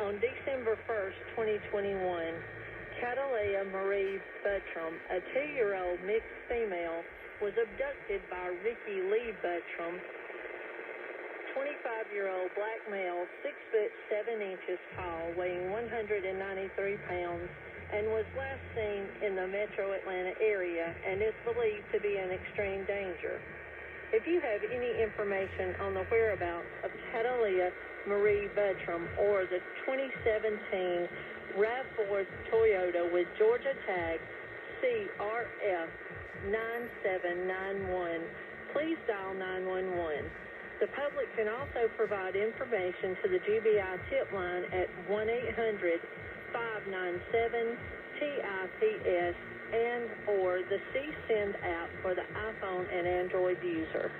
On December 1st, 2021, Catalea Marie Buttram, a 2-year-old mixed female, was abducted by Ricky Lee Buttram, 25-year-old black male, 6 foot 7 inches tall, weighing 193 pounds, and was last seen in the metro Atlanta area and is believed to be in extreme danger. If you have any information on the whereabouts of Catalea Marie Buttram or the 2017 RAV4 Toyota with Georgia tag CRF 9791, please dial 911. The public can also provide information to the GBI tip line at 1-800-597-TIPS and or the CSend app for the iPhone and Android user.